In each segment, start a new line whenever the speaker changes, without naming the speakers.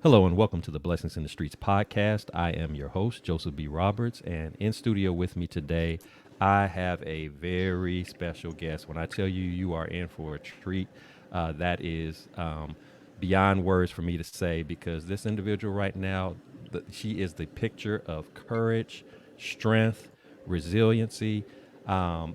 Hello and welcome to the Blessings in the Streets podcast. I am your host, Joseph B. Roberts, and in studio with me today, I have a very special guest. When I tell you, you are in for a treat, that is beyond words for me to say because this individual right now, she is the picture of courage, strength, resiliency.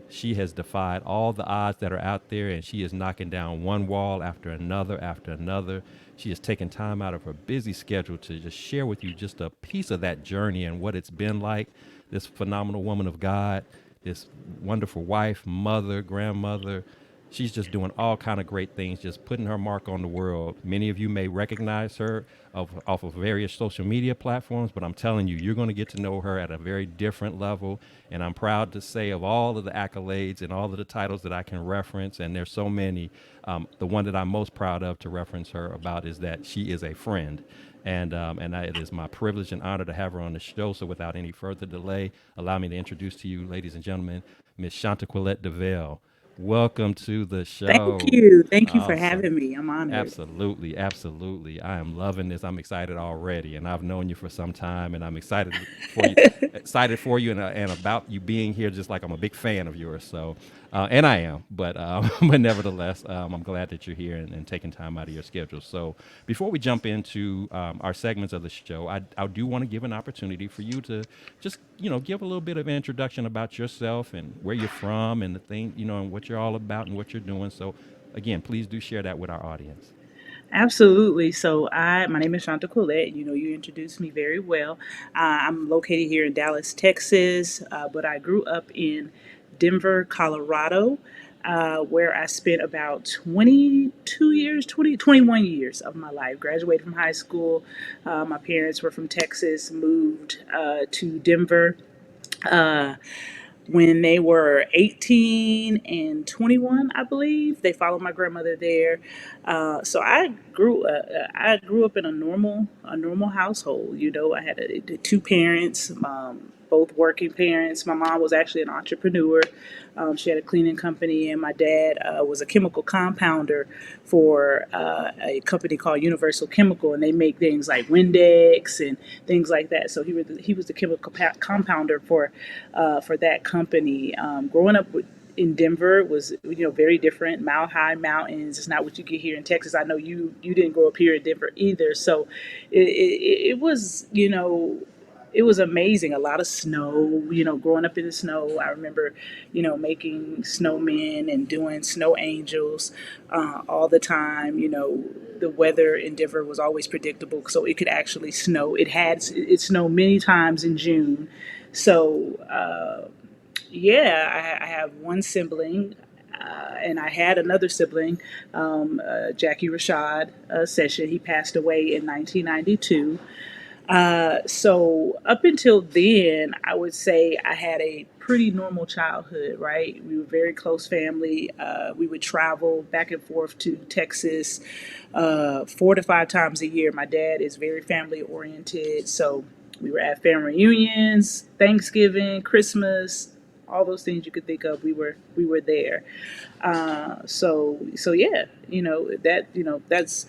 She has defied all the odds that are out there, and she is knocking down one wall after another after another. She has taken time out of her busy schedule to just share with you just a piece of that journey and what it's been like. This phenomenal woman of God, this wonderful wife, mother, grandmother. She's just doing all kind of great things, just putting her mark on the world. Many of you may recognize her off of various social media platforms, but I'm telling you, you're going to get to know her at a very different level. And I'm proud to say, of all of the accolades and all of the titles that I can reference, and there's so many, the one that I'm most proud of to reference her about is that she is a friend. And it is my privilege and honor to have her on the show. So without any further delay, allow me to introduce to you, ladies and gentlemen, Miss Chantaquillette DeVille. Welcome to the
Thank
show.
you. Thank you for
Awesome.
having me. I'm honored.
Absolutely, absolutely. I am loving this. I'm excited already, and I've known you for some time, and I'm excited for you, and about you being here. Just like I'm a big fan of yours, so and I am, but but nevertheless, I'm glad that you're here and taking time out of your schedule. So before we jump into our segments of the show, I do want to give an opportunity for you to just give a little bit of introduction about yourself and where you're from and the thing and what you're all about and what you're doing. So again, please do share that with our audience.
Absolutely. My name is Shanta Collette. You introduced me very well. I'm located here in Dallas, Texas, but I grew up in Denver, Colorado, where I spent about 22 years, 21 years of my life. Graduated from high school. My parents were from Texas, moved to Denver. Uh, when they were 18 and 21, I believe. They followed my grandmother there. So I grew up in a normal household. I had two parents, both working parents. My mom was actually an entrepreneur. She had a cleaning company, and my dad was a chemical compounder for a company called Universal Chemical, and they make things like Windex and things like that. So he was the chemical compounder for that company. Growing up in Denver was very different. Mile high mountains. It's not what you get here in Texas. I know you didn't grow up here in Denver either. So it was it was amazing. A lot of snow, growing up in the snow. I remember, making snowmen and doing snow angels all the time. The weather in Denver was always predictable, so it could actually snow. It snowed many times in June. So, yeah, I have one sibling. And I had another sibling, Jackie Rashad Session. He passed away in 1992. So up until then, I would say I had a pretty normal childhood, right? We were very close family. We would travel back and forth to Texas 4 to 5 times a year. My dad is very family oriented, so we were at family reunions, Thanksgiving, Christmas, all those things you could think of. We were there. So yeah, that's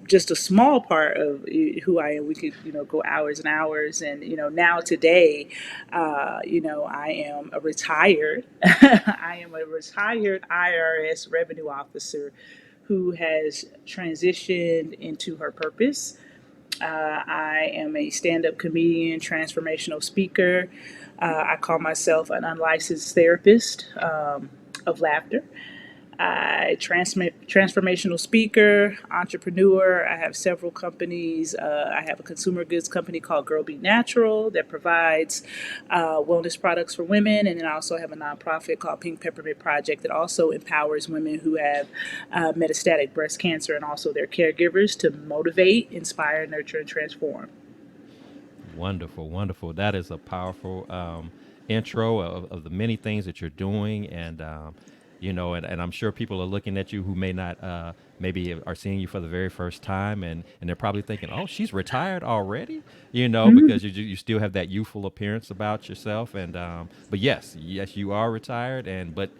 just a small part of who I am. We could go hours and hours, and now today, I am a retired I am a retired IRS revenue officer who has transitioned into her purpose. I am a stand-up comedian, transformational speaker. I call myself an unlicensed therapist of laughter. Transformational speaker, entrepreneur. I have several companies. I have a consumer goods company called Girl Be Natural that provides wellness products for women, and then I also have a nonprofit called Pink Peppermint Project that also empowers women who have metastatic breast cancer and also their caregivers to motivate, inspire, nurture, and transform.
Wonderful, wonderful. That is a powerful intro of the many things that you're doing, and and I'm sure people are looking at you who may not maybe are seeing you for the very first time, and they're probably thinking, "Oh, she's retired already,"
Mhm.
because you still have that youthful appearance about yourself, and but yes, you are retired, and but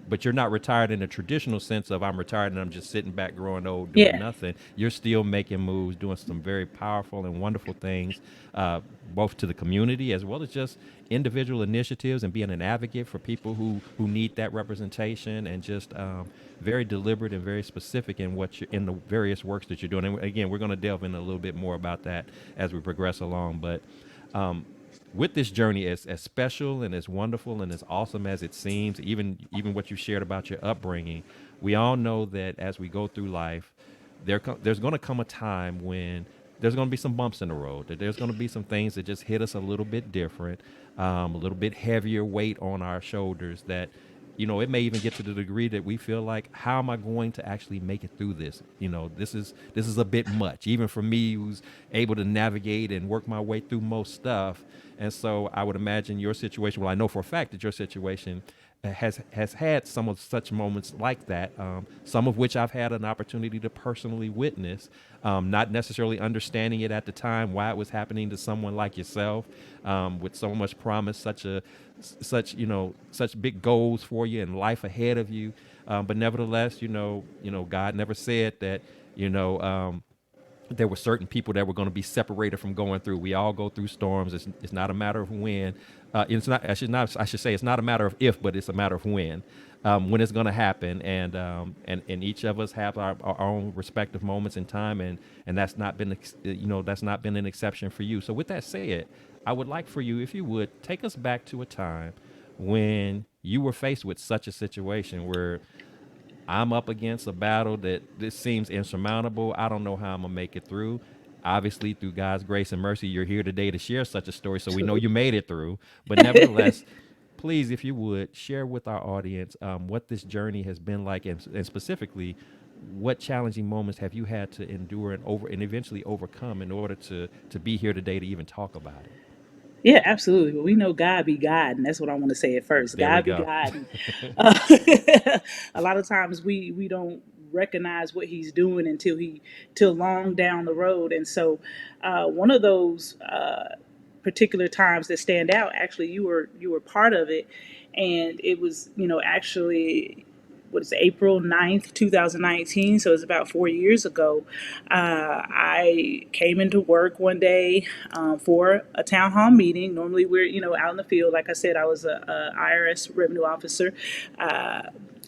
but you're not retired in the traditional sense of I'm retired and I'm just sitting back growing old doing
Yeah.
nothing. You're still making moves, doing some very powerful and wonderful things, both to the community as well as just individual initiatives and being an advocate for people who need that representation, and just very deliberate and very specific in what you in the various works that you're doing. And again, we're going to delve in a little bit more about that as we progress along. But with this journey, as special and as wonderful and as awesome as it seems, even what you shared about your upbringing, we all know that as we go through life, there's going to come a time when there's going to be some bumps in the road. That there's going to be some things that just hit us a little bit different, a little bit heavier weight on our shoulders. That it may even get to the degree that we feel like, how am I going to actually make it through this? This is a bit much, even for me, who's able to navigate and work my way through most stuff. And so I would imagine your situation. Well, I know for a fact that your situation has had some of such moments like that. Some of which I've had an opportunity to personally witness, not necessarily understanding it at the time why it was happening to someone like yourself, with so much promise, such big goals for you and life ahead of you. But nevertheless, God never said that. There were certain people that were going to be separated from going through. We all go through storms. It's not a matter of when. It's not. I should say it's not a matter of if, but it's a matter of when it's going to happen. And each of us have our own respective moments in time, and that's not been that's not been an exception for you. So with that said, I would like for you, if you would, take us back to a time when you were faced with such a situation where I'm up against a battle that this seems insurmountable. I don't know how I'm gonna make it through. Obviously, through God's grace and mercy, you're here today to share such a story, so we know you made it through. But nevertheless, please, if you would, share with our audience what this journey has been like, and specifically, what challenging moments have you had to endure and eventually overcome in order to be here today to even talk about it.
Yeah, absolutely. Well, we know God be God, and that's what I want to say at first.
There we
God be
go.
God. And, a lot of times we don't recognize what He's doing till long down the road, and so one of those particular times that stand out. Actually, you were part of it, and it was actually what is it, April 9th, 2019. So it's about 4 years ago. I came into work one day for a town hall meeting. Normally we're out in the field. Like I said, I was a IRS revenue officer. Uh,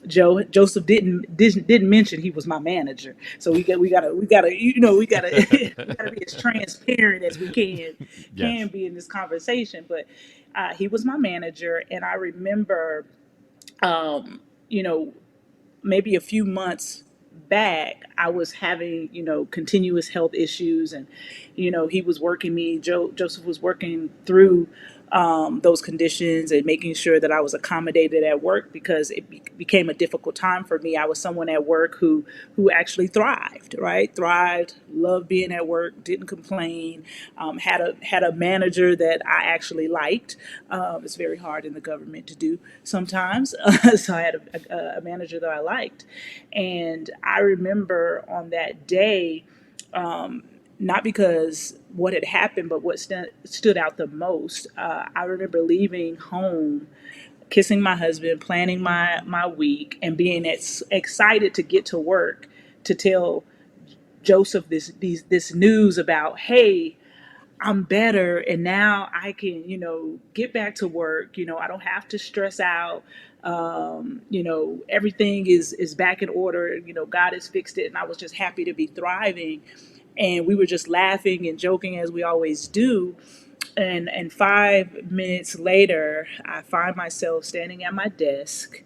Joseph didn't mention he was my manager, so we gotta we gotta be as transparent as we can
Yes.
be in this conversation. But he was my manager, and I remember, um, you know, maybe a few months back, I was having, continuous health issues, and, he was working me, Joseph was working through those conditions and making sure that I was accommodated at work because it became a difficult time for me. I was someone at work who actually thrived, right? Thrived, loved being at work, didn't complain. Had a manager that I actually liked. It's very hard in the government to do sometimes. So I had a manager that I liked, and I remember on that day. Not because what had happened, but what stood out the most. I remember leaving home, kissing my husband, planning my week, and being excited to get to work to tell Joseph this news about, hey, I'm better, and now I can get back to work. I don't have to stress out. Everything is back in order. God has fixed it, and I was just happy to be thriving. And we were just laughing and joking as we always do. And 5 minutes later, I find myself standing at my desk,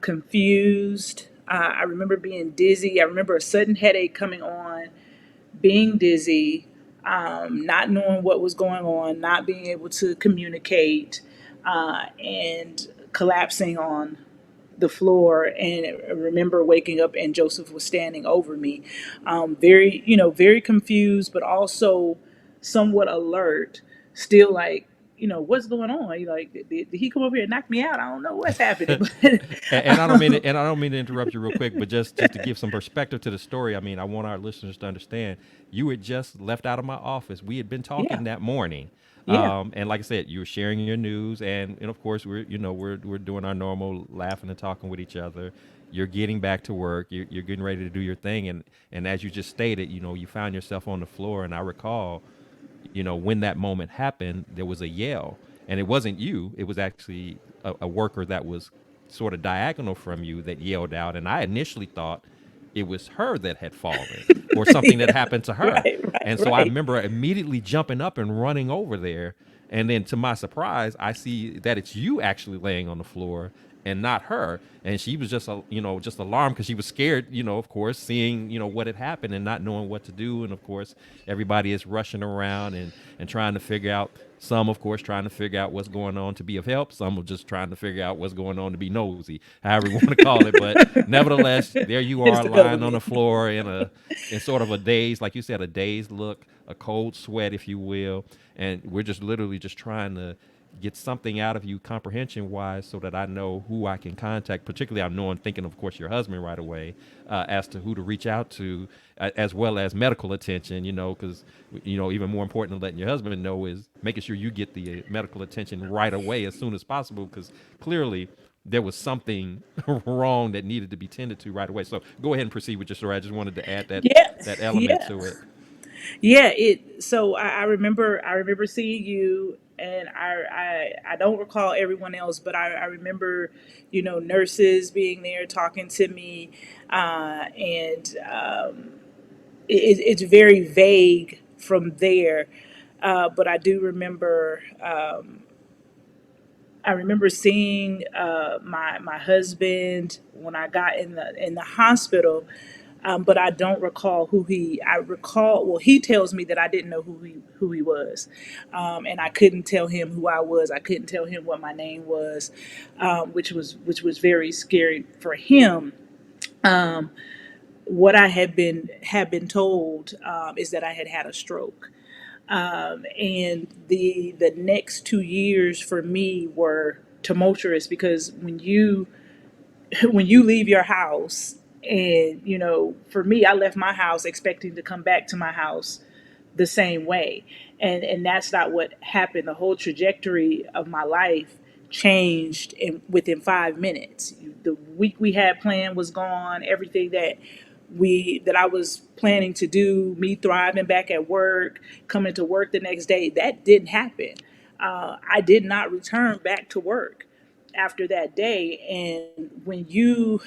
confused. I remember being dizzy. I remember a sudden headache coming on, being dizzy, not knowing what was going on, not being able to communicate, and collapsing on the floor. And I remember waking up and Joseph was standing over me, very confused, but also somewhat alert, still like, what's going on? Like, did he come over here and knock me out? I don't know what's happening. But
And I don't mean to interrupt you real quick, but just to give some perspective to the story. I mean, I want our listeners to understand you had just left out of my office. We had been
yeah,
talking that morning.
Yeah.
And like I said, you were sharing your news, and of course we're doing our normal laughing and talking with each other. You're getting back to work. You're getting ready to do your thing, and as you just stated, you found yourself on the floor. And I recall, when that moment happened, there was a yell, and it wasn't you. It was actually a worker that was sort of diagonal from you that yelled out. And I initially thought it was her that had fallen or something that
Yeah.
happened to her.
Right, right,
And so I
right.
remember immediately jumping up and running over there. And then to my surprise, I see that it's you actually laying on the floor and not her. And she was just, just alarmed because she was scared, of course, seeing, what had happened and not knowing what to do. And of course, everybody is rushing around and trying to figure out. Some, of course, trying to figure out what's going on to be of help. Some are just trying to figure out what's going on to be nosy, however you want to call it. But nevertheless, there you
It's
are
the
lying on the
government.
floor in sort of a dazed, like you said, a dazed look, a cold sweat, if you will. And we're just literally just trying to get something out of you comprehension wise so that I know who I can contact. Particularly, I'm knowing, thinking, of course, your husband right away as to who to reach out to, as well as medical attention, because, even more important than letting your husband know is making sure you get the medical attention right away as soon as possible, because clearly there was something wrong that needed to be tended to right away. So go ahead and proceed with your story. I just wanted to add
Yeah,
that element
yeah,
to it.
yeah. It. So I remember seeing you, and I don't recall everyone else, but I remember, nurses being there talking to me, and it's very vague from there. But I do remember. I remember seeing my husband when I got in the hospital, but I don't recall who he. I recall, well, he tells me that I didn't know who he was, and I couldn't tell him who I was. I couldn't tell him what my name was, which was very scary for him. What I had been told is that I had had a stroke, and the next 2 years for me were tumultuous because when you leave your house, and for me, I left my house expecting to come back to my house the same way, and that's not what happened. The whole trajectory of my life changed within 5 minutes. The week we had planned was gone. Everything that I was planning to do, me thriving back at work, coming to work the next day, that didn't happen. I did not return back to work after that day. And when you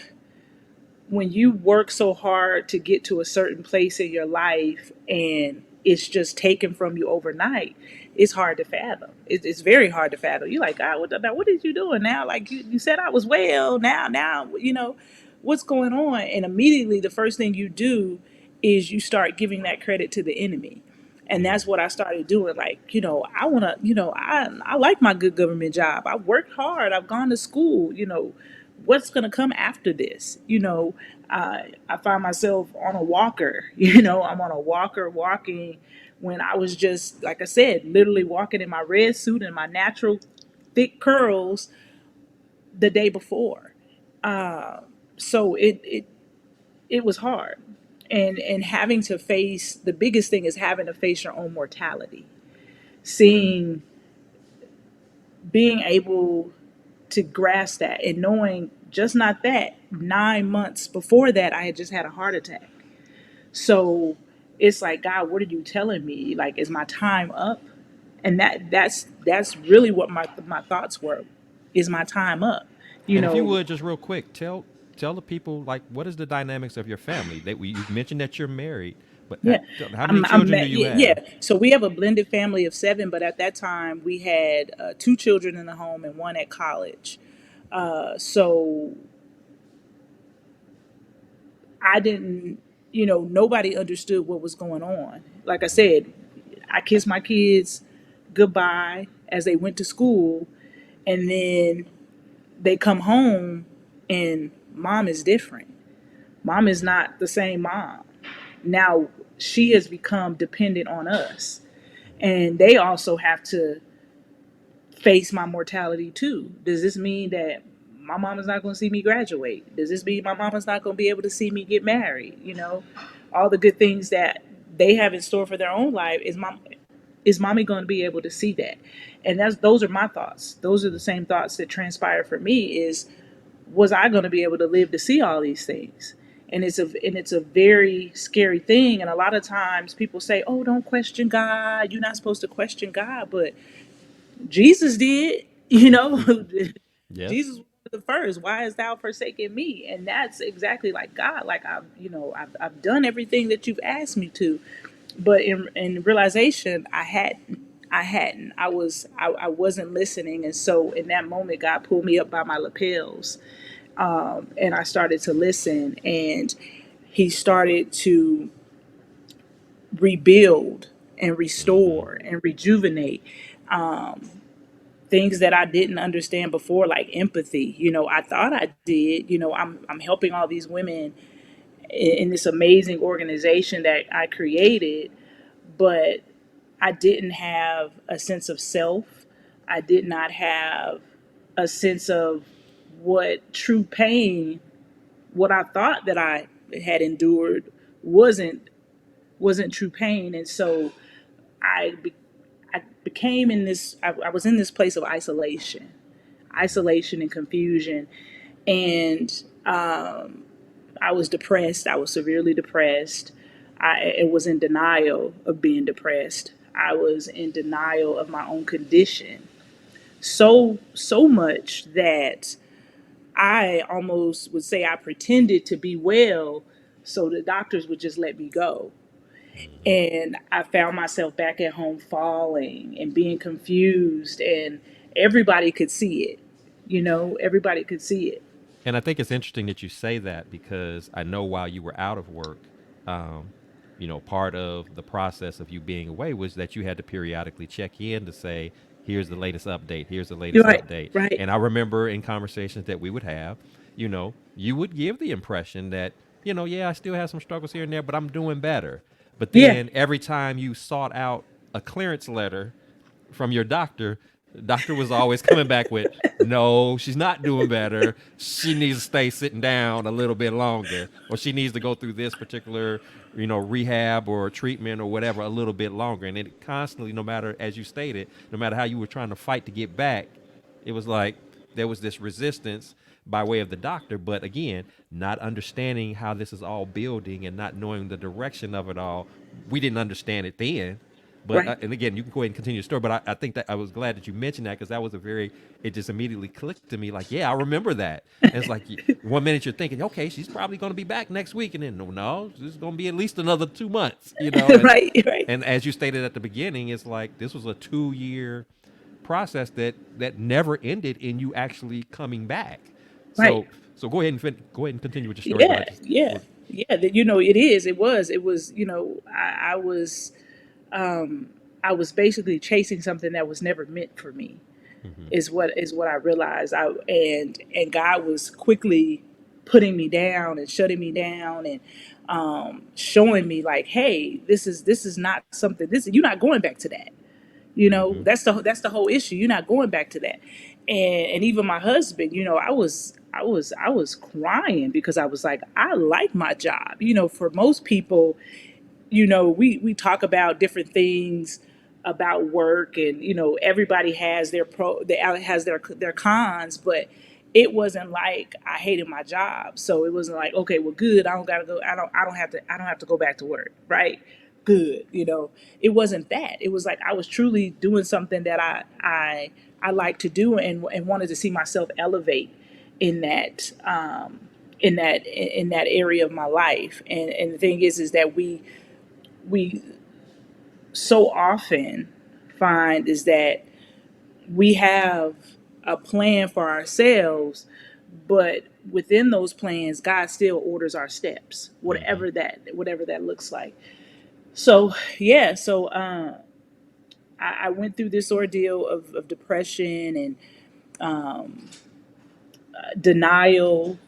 work so hard to get to a certain place in your life and it's just taken from you overnight, it's hard to fathom. It's very hard to fathom. You're like, God, what is you doing now? Like you said I was well. Now, what's going on? And immediately the first thing you do is you start giving that credit to the enemy. And
Yeah.
that's what I started doing. Like, I want to, I like my good government job. I worked hard. I've gone to school. What's going to come after this? I find myself on a walker. I'm on a walker walking when I was just, like I said, literally walking in my red suit and my natural thick curls the day before. So it was hard. And having to face, the biggest thing is having to face your own mortality, seeing, being able to grasp that, and knowing, just not that, 9 months before that I had just had a heart attack. So it's like, God, what are you telling me? Like, is my time up? And that's really what my thoughts were. Is my time up? You
And if you
know,
would just real quick, tell the people, like, what is the dynamics of your family? That you mentioned that you're married, but
yeah.
how many
I'm
children do you
yeah.
have?
So we have a blended family of seven, but at that time we had two children in the home and one at college. So I didn't, nobody understood what was going on. Like I said, I kissed my kids goodbye as they went to school, and then they come home, and mom is different. Mom is not the same mom. Now she has become dependent on us, and they also have to face my mortality too. Does this mean that my mom is not going to see me graduate? Does this mean my mom is not going to be able to see me get married? All the good things that they have in store for their own life, is my Is mommy going to be able to see that? And those are my thoughts. Those are the same thoughts that transpired for me. Is, was I going to be able to live to see all these things? And it's a very scary thing. And a lot of times people say, "Oh, don't question God. You're not supposed to question God." But Jesus did.
Yes.
Jesus was the first. Why hast thou forsaken me? And that's exactly like God. Like, I've done everything that you've asked me to, but in realization, I hadn't. I wasn't listening, and so in that moment, God pulled me up by my lapels, and I started to listen, and He started to rebuild and
Hmm.
restore and rejuvenate things that I didn't understand before, like empathy. I thought I did. I'm helping all these women in this amazing organization that I created, but I didn't have a sense of self. I did not have a sense of what true pain, what I thought that I had endured wasn't wasn't true pain. And so I be, I became in this I was in this place of isolation and confusion. And I was depressed. I was severely depressed. I was in denial of being depressed. I was in denial of my own condition. So much that I almost would say I pretended to be well so the doctors would just let me go.
Hmm.
And I found myself back at home falling and being confused, and everybody could see it. Everybody could see it.
And I think it's interesting that you say that because I know while you were out of work, um, part of the process of you being away was that you had to periodically check in to say, here's the latest update, here's the
You're
latest
right,
update.
right.
And I remember in conversations that we would have, you would give the impression that, yeah, I still have some struggles here and there, but I'm doing better. But
Yeah,
then every time you sought out a clearance letter from your doctor, the doctor was always coming back with, no, she's not doing better. She needs to stay sitting down a little bit longer, or she needs to go through this particular, rehab or treatment or whatever a little bit longer. And it constantly, no matter, as you stated, no matter how you were trying to fight to get back, it was like there was this resistance by way of the doctor. But again, not understanding how this is all building and not knowing the direction of it all, we didn't understand it then. But
right.
and again, you can go ahead and continue the story. But I think that I was glad that you mentioned that because that was it just immediately clicked to me. Like, yeah, I remember that. And it's like one minute you're thinking, okay, she's probably going to be back next week, and then no, this is going to be at least another 2 months. And
Right, right,
and as you stated at the beginning, it's like this was a 2 year process that never ended in you actually coming back.
right.
So go ahead and go ahead and continue with your story. But I
Yeah,
just
yeah,
was.
yeah. It was. I was basically chasing something that was never meant for me.
Hmm.
Is what I realized. And God was quickly putting me down and shutting me down, and showing me like, hey, this is not something. This you're not going back to that.
Hmm.
That's the whole issue. You're not going back to that. And even my husband, I was crying because I was like, I like my job. For most people, we talk about different things about work, and everybody has their cons, but it wasn't like I hated my job. So it wasn't like, okay, well, good, I don't gotta go, I don't have to go back to work, right? Good. It wasn't that. It was like I was truly doing something that I like to do, and wanted to see myself elevate in that area of my life. And the thing is that we so often find is that we have a plan for ourselves, but within those plans, God still orders our steps,
Hmm.
whatever that looks like. So yeah, so I went through this ordeal of depression and denial,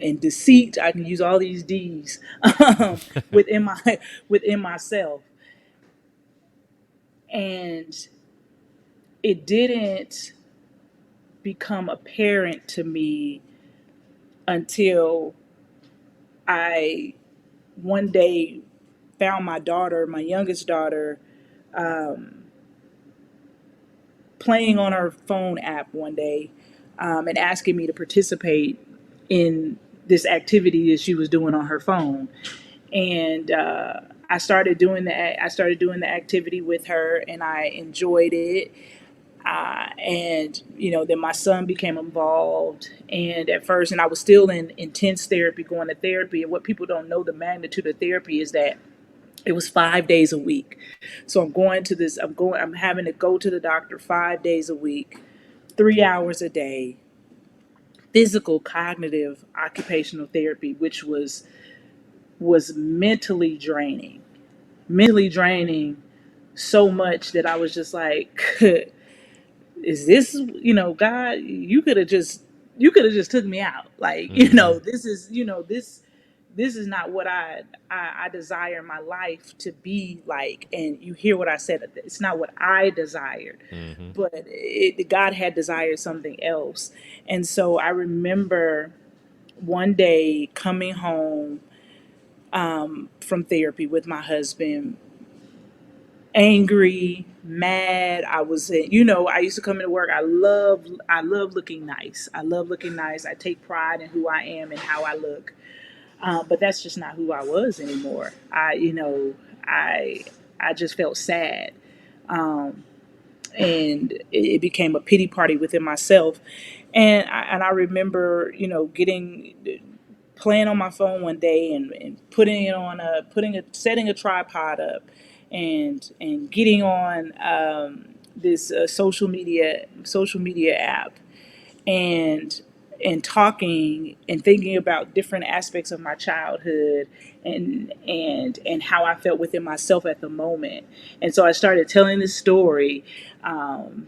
and deceit. I can use all these D's within within myself, and it didn't become apparent to me until I one day found my daughter, my youngest daughter, playing on her phone app one day, and asking me to participate in this activity that she was doing on her phone. And I started doing the activity with her, and I enjoyed it. And then my son became involved, and at first, and I was still in intense therapy, going to therapy. And what people don't know, the magnitude of therapy is that it was 5 days a week. So I'm having to go to the doctor 5 days a week, 3 hours a day, physical, cognitive, occupational therapy, which was mentally draining so much that I was just like, is this, God, you could have just took me out. Like,
Hmm.
this is not what I desire my life to be like. And you hear what I said, it's not what I desired,
Hmm.
but God had desired something else. And so I remember one day coming home from therapy with my husband, angry, mad. I used to come into work. I love looking nice. I love looking nice. I take pride in who I am and how I look. But that's just not who I was anymore. I just felt sad. Um, and it became a pity party within myself. And I remember, getting playing on my phone one day, and setting a tripod up, and getting on this social media app, and talking and thinking about different aspects of my childhood, and how I felt within myself at the moment. And so I started telling this story,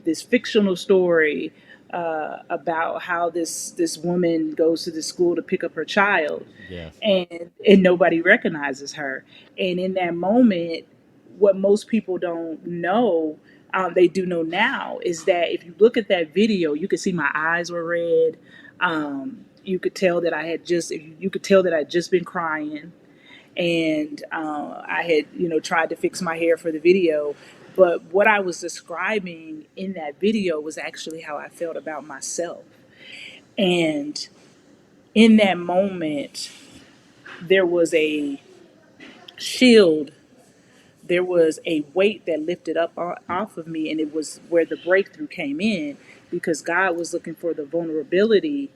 this fictional story, about how this woman goes to the school to pick up her child,
Yes.
and nobody recognizes her. And in that moment, what most people don't know, they do know now, is that if you look at that video, you could see my eyes were red. You could tell that you could tell that I'd just been crying, and I had, tried to fix my hair for the video. But what I was describing in that video was actually how I felt about myself. And in that moment, there was a shield, there was a weight that lifted up off of me, and it was where the breakthrough came in, because God was looking for the vulnerability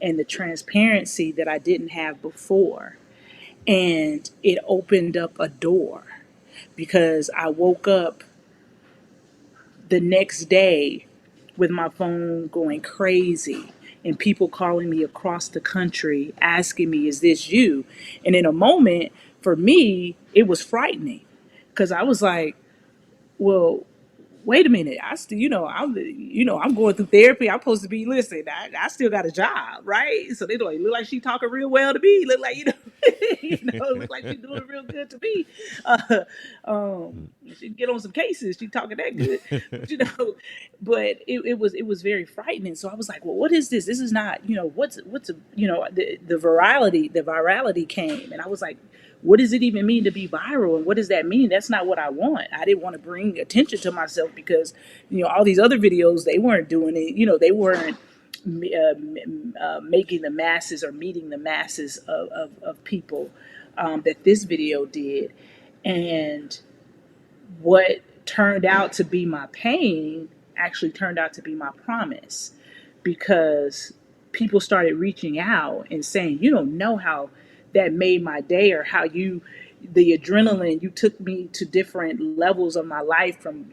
and the transparency that I didn't have before. And it opened up a door, because I woke up the next day with my phone going crazy, and people calling me across the country asking me, "Is this you?" And in a moment, for me, it was frightening, because I was like, well, wait a minute. I'm going through therapy. I'm supposed to be, listen, I still got a job, right? So they like, look like she talking real well to me. Look like, look like she's doing real good to me. Uh, she get on some cases. She talking that good, but it was very frightening. So I was like, well, what is this? This is not, the virality came, and I was like, what does it even mean to be viral, and what does that mean? That's not what I want. I didn't want to bring attention to myself, because all these other videos, they weren't doing it. They weren't making the masses, or meeting the masses of people, that this video did. And what turned out to be my pain actually turned out to be my promise, because people started reaching out and saying, "You don't know how that made my day," or how the adrenaline, you took me to different levels of my life, from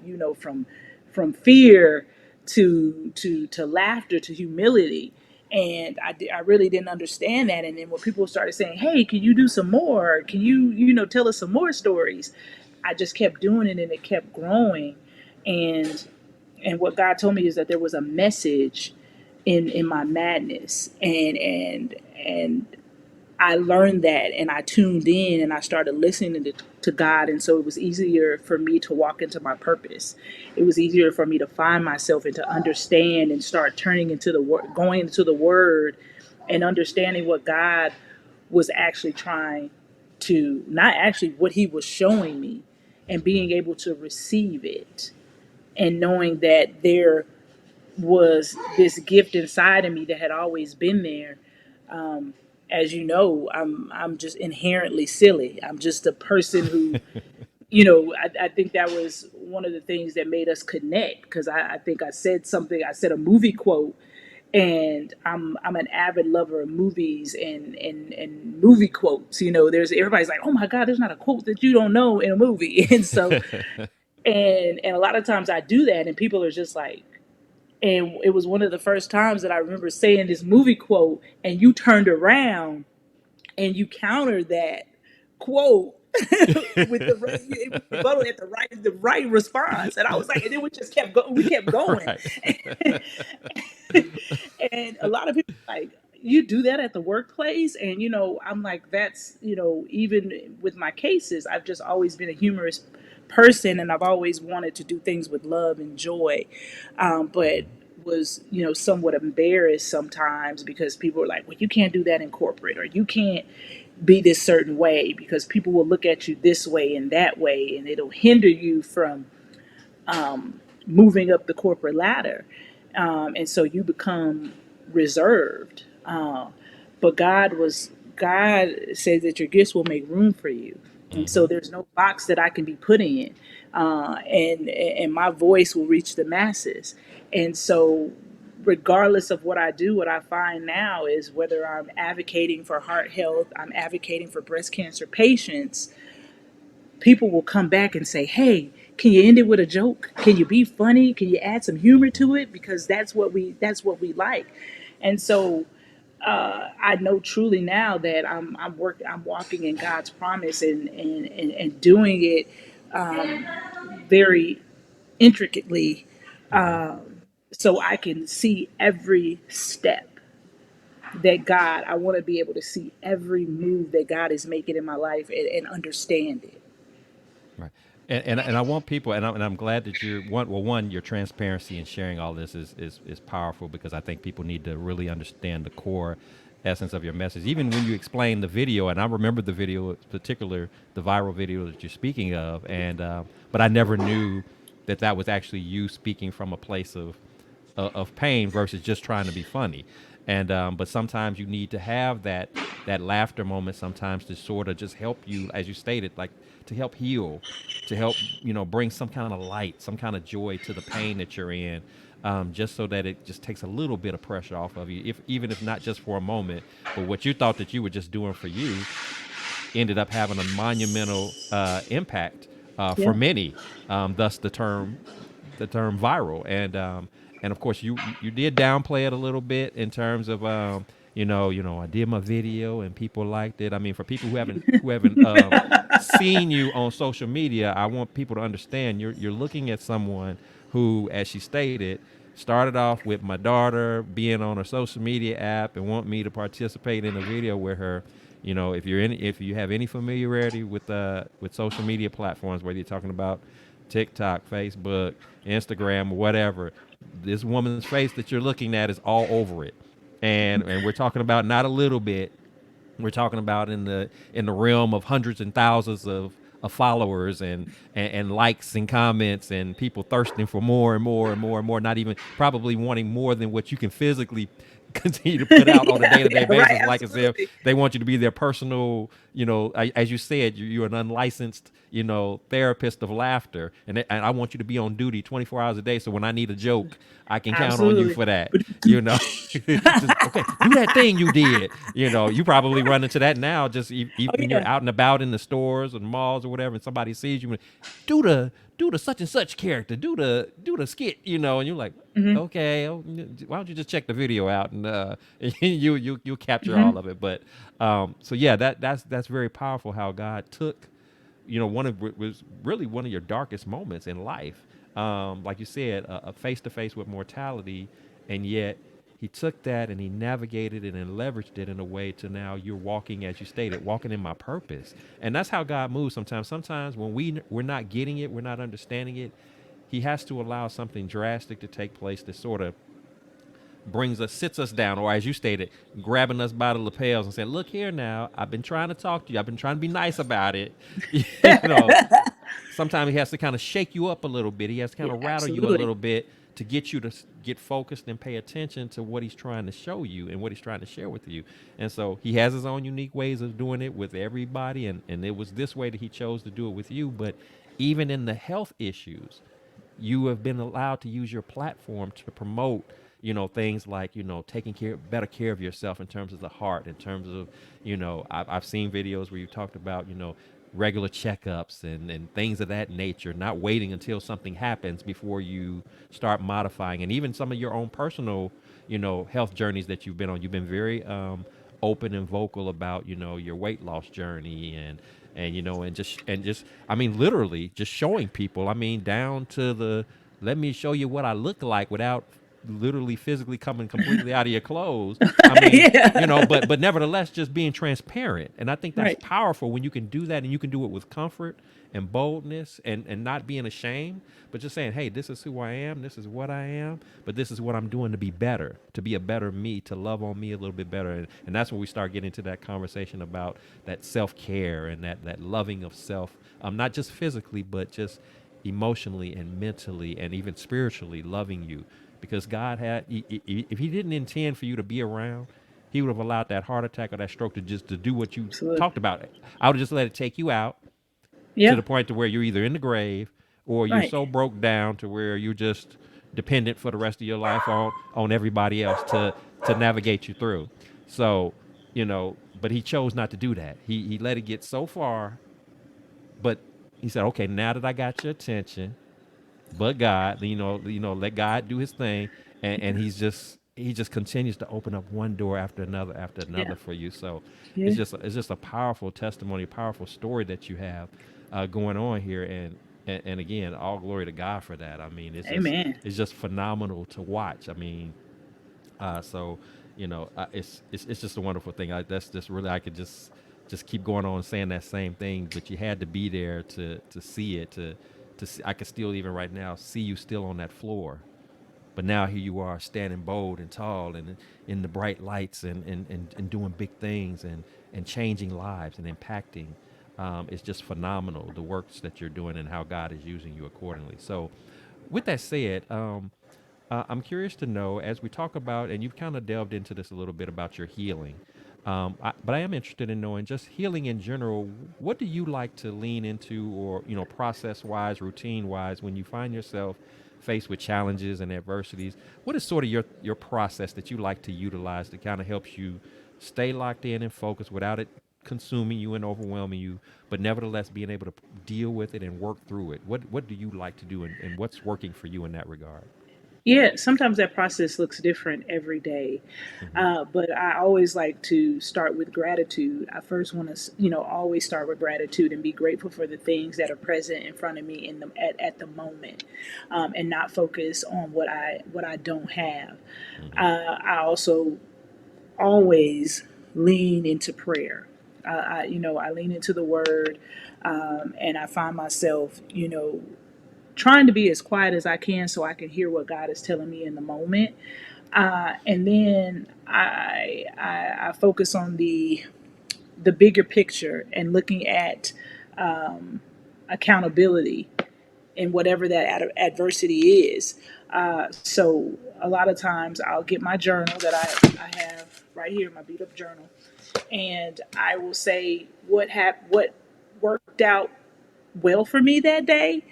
fear to laughter to humility. And I really didn't understand that. And then when people started saying, "Hey, can you do some more? Can you tell us some more stories?" I just kept doing it, and it kept growing. And what God told me is that there was a message in my madness. And I learned that, and I tuned in, and I started listening to God. And so it was easier for me to walk into my purpose. It was easier for me to find myself, and to understand, and start turning into the word, going into the word, and understanding what God was actually trying to, not actually what he was showing me, and being able to receive it and knowing that there was this gift inside of me that had always been there. Um, as you know, I'm just inherently silly. I'm just a person who, I think that was one of the things that made us connect because I think I said something. I said a movie quote, and I'm an avid lover of movies and movie quotes. There's everybody's like, oh my God, there's not a quote that you don't know in a movie, and so and a lot of times I do that, and people are just like, and it was one of the first times that I remember saying this movie quote, and you turned around and you countered that quote with it was rebuttal at the right response, and I was like, and then we just kept going,
Right.
and a lot of people are like, you do that at the workplace, and I'm like, that's even with my cases, I've just always been a humorous person, and I've always wanted to do things with love and joy, but was somewhat embarrassed sometimes because people were like, well, you can't do that in corporate, or you can't be this certain way because people will look at you this way and that way, and it'll hinder you from moving up the corporate ladder, and so you become reserved. But God says that your gifts will make room for you, and so
Hmm.
there's no box that I can be put in, and my voice will reach the masses, and so. Regardless of what I do, what I find now is whether I'm advocating for heart health, I'm advocating for breast cancer patients, people will come back and say, "Hey, can you end it with a joke? Can you be funny? Can you add some humor to it? Because that's what we like." And so I know truly now that I'm walking in God's promise and doing it very intricately,
Hmm.
so I can see every step that God. I want to be able to see every move that God is making in my life and understand it.
Right. And I want people, and I'm glad that you're one, your transparency and sharing all this is powerful because I think people need to really understand the core essence of your message. Even when you explain the video, and I remember the video, in particular, the viral video that you're speaking of, and but I never knew that that was actually you speaking from a place of pain versus just trying to be funny. And but sometimes you need to have that laughter moment sometimes to sort of just help you, as you stated, like to help heal, to help bring some kind of light, some kind of joy to the pain that you're in, just so that it just takes a little bit of pressure off of you, if even if not just for a moment. But what you thought that you were just doing for you ended up having a monumental impact for
Yeah.
many. Thus the term viral, and of course you did downplay it a little bit in terms of I did my video and people liked it. I mean, for people who haven't seen you on social media, I want people to understand you're looking at someone who, as she stated, started off with my daughter being on a social media app and want me to participate in a video with her. If you have any familiarity with social media platforms, whether you're talking about TikTok, Facebook, Instagram, or whatever, this woman's face that you're looking at is all over it. And we're talking about not a little bit. We're talking about in the realm of hundreds and thousands of followers and likes and comments and people thirsting for more and more and more and more, not even probably wanting more than what you can physically continue to put out on a
Yeah,
day-to-day
yeah, right,
basis, like as if
absolutely.
they want you to be their personal, as you said, you're an unlicensed, therapist of laughter, and I want you to be on duty 24 hours a day, so when I need a joke, I can count on you
Absolutely.
for that. you know just okay, do that thing you did. You probably run into that now, just
Oh
when you're
yeah.
out and about in the stores or malls or whatever, and somebody sees you, do the such and such character, do the skit, and you're like,
Hmm.
okay, why don't you just check the video out, and you'll capture
Hmm.
all of it. But so yeah, that's very powerful how God took, one of was really one of your darkest moments in life, like you said, a face to face with mortality, and yet he took that and he navigated it and leveraged it in a way to now you're walking, as you stated, walking in my purpose. And that's how God moves sometimes when we're not getting it, we're not understanding it, he has to allow something drastic to take place to sort of sits us down, or as you stated, grabbing us by the lapels and saying, "Look here now, I've been trying to talk to you. I've been trying to be nice about it." you know, sometimes he has to kind of shake you up a little bit. He has to kind
Yeah,
of rattle you a
absolutely.
little bit to get you to get focused and pay attention to what he's trying to show you and what he's trying to share with you. And so he has his own unique ways of doing it with everybody. And it was this way that he chose to do it with you. But even in the health issues, you have been allowed to use your platform to promote, things like, taking better care of yourself in terms of the heart, in terms of, I've seen videos where you talked about, regular checkups and things of that nature, not waiting until something happens before you start modifying. And even some of your own personal, health journeys that you've been on. You've been very open and vocal about, your weight loss journey and and just I mean literally just showing people, I mean, down to the let me show you what I look like without literally physically coming completely out of your clothes. I mean,
Yeah.
but nevertheless just being transparent. And I think that's
Right.
powerful when you can do that, and you can do it with comfort and boldness and not being ashamed, but just saying, hey, this is who I am, this is what I am, but this is what I'm doing to be better, to be a better me, to love on me a little bit better. And that's when we start getting into that conversation about that self-care and that loving of self, not just physically, but just emotionally and mentally and even spiritually loving you. Because God had, if He didn't intend for you to be around, He would have allowed that heart attack or that stroke to just to do what you
Absolutely.
talked about. I would just let it take you out to
Yeah.
the point to where you're either in the grave or you're
Right.
so broke down to where you're just dependent for the rest of your life on everybody else to navigate you through. So, but He chose not to do that. He let it get so far, but He said, okay, now that I got your attention, but God, let God do His thing, and He just continues to open up one door after
Yeah.
another for you. So
Yeah.
it's just a powerful testimony, a powerful story that you have going on here, and again, all glory to God for that. I mean,
Amen.
it's just phenomenal to watch. I mean, so it's just a wonderful thing. That's just really, I could just keep going on saying that same thing, but you had to be there to see it. To see, I can still even right now see you still on that floor, but now here you are standing bold and tall and in the bright lights and doing big things and changing lives and impacting. It's just phenomenal the works that you're doing and how God is using you accordingly. So, with that said, I'm curious to know, as we talk about, and you've kind of delved into this a little bit about your healing, but I am interested in knowing just healing in general. What do you like to lean into, or process wise, routine wise, when you find yourself faced with challenges and adversities? What is sort of your process that you like to utilize that kind of helps you stay locked in and focused without it consuming you and overwhelming you, but nevertheless being able to deal with it and work through it? What do you like to do, and what's working for you in that regard?
Yeah, sometimes that process looks different every day.
Hmm.
But I always like to start with gratitude. I first want to, always start with gratitude and be grateful for the things that are present in front of me at the moment, and not focus on what I don't have.
Hmm.
I also always lean into prayer. I lean into the word, and I find myself, trying to be as quiet as I can so I can hear what God is telling me in the moment. And then I focus on the bigger picture and looking at accountability in whatever that adversity is. So a lot of times I'll get my journal that I have right here, my beat up journal, and I will say what worked out well for me that day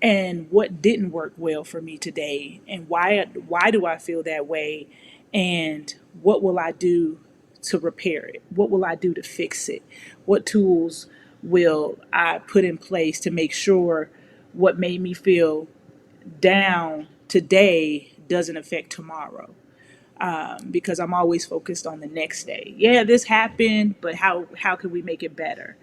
and what didn't work well for me today, and why do I feel that way, and what will I do to repair it, what will I do to fix it, what tools will I put in place to make sure what made me feel down today doesn't affect tomorrow, because I'm always focused on the next day. Yeah, this happened, but how can we make it better?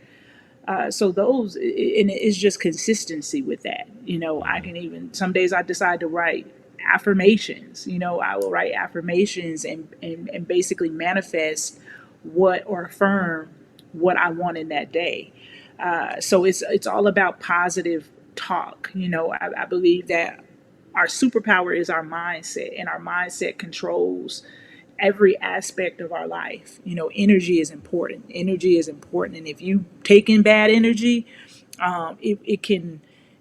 So those, and it's just consistency with that. I
Hmm.
can even, some days I decide to write affirmations. I will write affirmations and basically manifest what, or affirm what I want in that day. So it's all about positive talk. I believe that our superpower is our mindset, and our mindset controls every aspect of our life. Energy is important. Energy is important, and if you take in bad energy, it can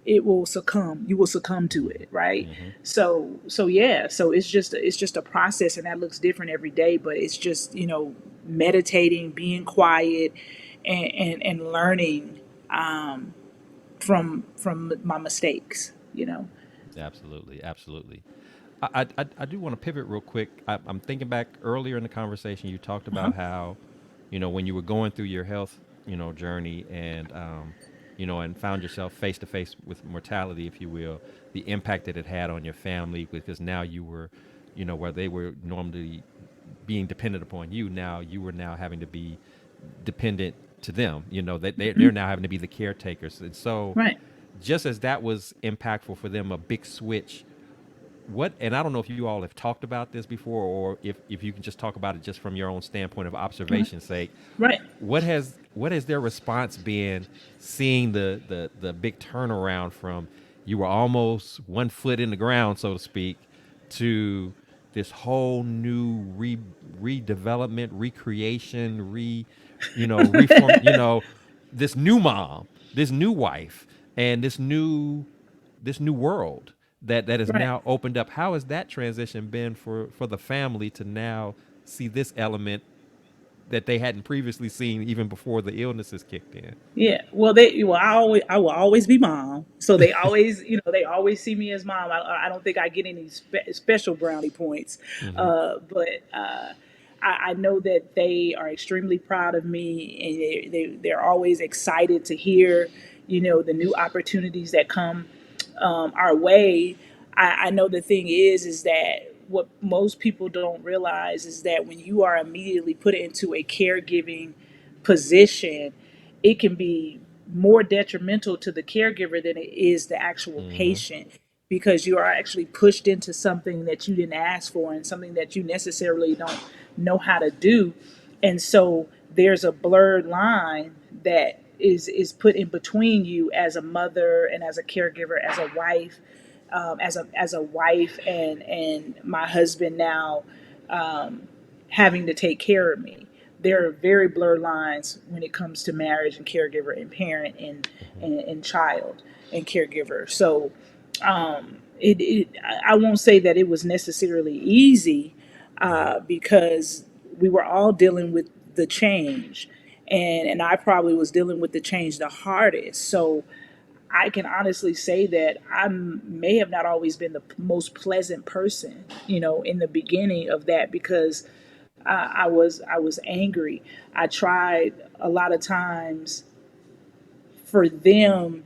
it will succumb. You will succumb to it, right?
Hmm.
So yeah. So it's just a process, and that looks different every day. But it's just meditating, being quiet, and learning from my mistakes.
Absolutely, absolutely. I do want to pivot real quick. I'm thinking back earlier in the conversation. You talked
Uh-huh.
about how, when you were going through your health, journey, and and found yourself face to face with mortality, if you will, the impact that it had on your family, because now you were, where they were normally being dependent upon you, now you were now having to be dependent to them. That they're now having to be the caretakers, and so
Right.
just as that was impactful for them, a big switch. What, and I don't know if you all have talked about this before, or if you can just talk about it just from your own standpoint of observation's sake.
Right.
What has their response been, seeing the big turnaround from you were almost 1 foot in the ground, so to speak, to this whole new redevelopment, recreation, reform, this new mom, this new wife, and this new world that has
Right.
now opened up. How has that transition been for the family to now see this element that they hadn't previously seen even before the illnesses kicked in?
Yeah. I will always be mom. So they always see me as mom. I don't think I get any special brownie points.
Hmm.
But I know that they are extremely proud of me, and they're always excited to hear, the new opportunities that come our way. I know the thing is that what most people don't realize is that when you are immediately put into a caregiving position, it can be more detrimental to the caregiver than it is the actual
Hmm.
patient, because you are actually pushed into something that you didn't ask for and something that you necessarily don't know how to do. And so there's a blurred line that is put in between you as a mother and as a caregiver, as a wife, as a wife, and my husband now having to take care of me. There are very blurred lines when it comes to marriage and caregiver and parent and child and caregiver. So I won't say that it was necessarily easy,
Hmm.
because we were all dealing with the change, and I probably was dealing with the change the hardest. So I can honestly say that I may have not always been the most pleasant person, in the beginning of that, because I was angry. I tried a lot of times for them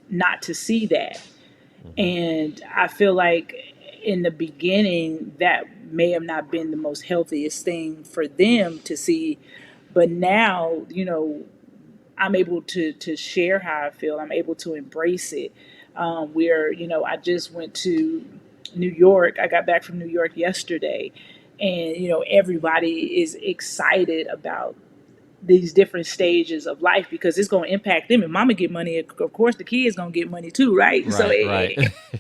not to see that,
Hmm.
and I feel like in the beginning that may have not been the most healthiest thing for them to see. But now, I'm able to share how I feel. I'm able to embrace it. I just went to New York. I got back from New York yesterday, and everybody is excited about these different stages of life because it's going to impact them. And mama get money, of course the kids going to get money too, right? So
Right, right.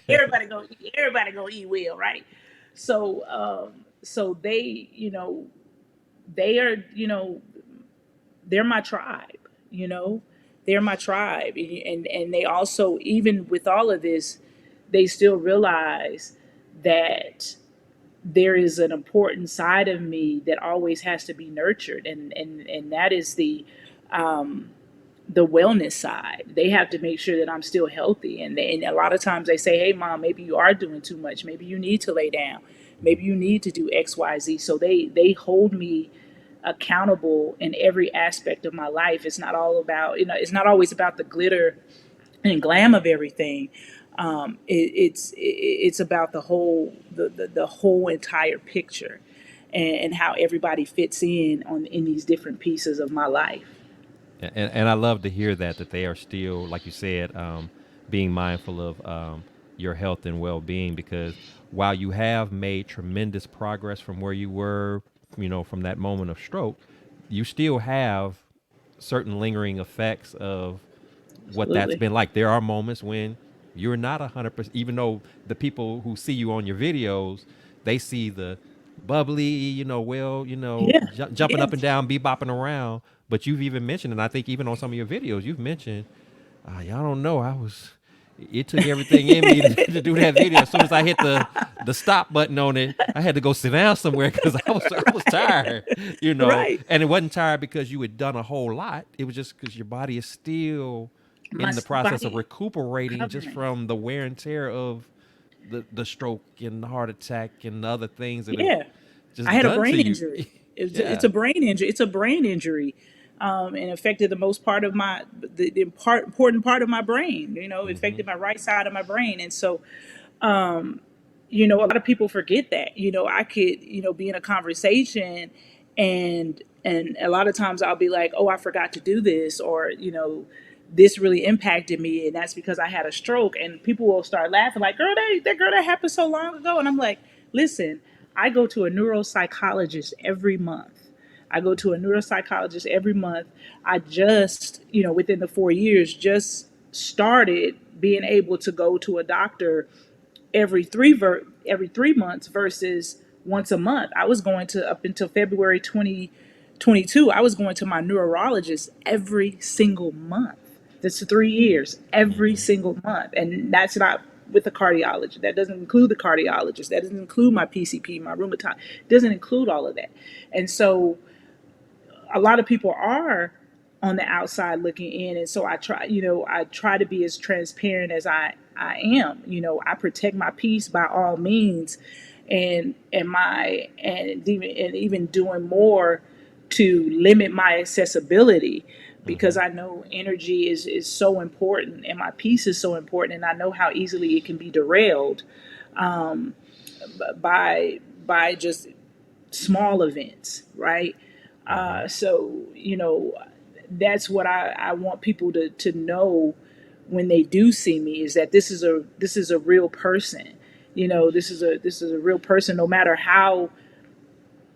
everybody going to eat well, right? So they are, they're my tribe, you know they're my tribe. And they also, even with all of this, they still realize that there is an important side of me that always has to be nurtured, and that is the wellness side. They have to make sure that I'm still healthy, and a lot of times they say, hey mom, maybe you are doing too much, maybe you need to lay down, maybe you need to do XYZ. So they hold me accountable in every aspect of my life. It's not all about, it's not always about the glitter and glam of everything. It's about the whole entire picture, and how everybody fits in these different pieces of my life.
And I love to hear that they are still, like you said, being mindful of your health and well-being, because while you have made tremendous progress from where you were, from that moment of stroke, you still have certain lingering effects of what that's
Absolutely.
been like. There are moments when you're not 100%, even though the people who see you on your videos, they see the bubbly,
Yeah.
jumping
Yeah.
up and down, bebopping around. But you've even mentioned, and I think even on some of your videos, you've mentioned, y'all don't know, it took everything in me to do that video. As soon as I hit the stop button on it, I had to go sit down somewhere because I was tired,
Right.
and it wasn't tired because you had done a whole lot. It was just because your body is still
My
in the process of
body
recuperating just
recovering.
from the wear and tear of the stroke and the heart attack and the other things that have
Yeah. I
just
had a
done
brain
to you.
injury. It's
Yeah.
a brain injury. It's a brain injury, and affected the most part of the important part of my brain. It
Hmm.
affected my right side of my brain, and so a lot of people forget that. I could be in a conversation, and a lot of times I'll be like, oh, I forgot to do this, or this really impacted me, and that's because I had a stroke, and people will start laughing like, girl, that girl, that happened so long ago, and I'm like, listen, I go to a neuropsychologist every month. I go to a neuropsychologist every month. I just, within the 4 years, just started being able to go to a doctor every 3 months versus once a month. I was going to up until February 2022. I was going to my neurologist every single month. That's 3 years, every
Hmm.
single month, and that's not with a cardiologist. That doesn't include the cardiologist. That doesn't include my PCP, my rheumatologist. It doesn't include all of that. And so a lot of people are on the outside looking in, and so I try to be as transparent as I am. I protect my peace by all means, and even doing more to limit my accessibility, because
Hmm.
I know energy is so important, and my peace is so important, and I know how easily it can be derailed by just small events, right?
Hmm.
So that's what I want people to know when they do see me, is that this is a real person. This is a real person, no matter how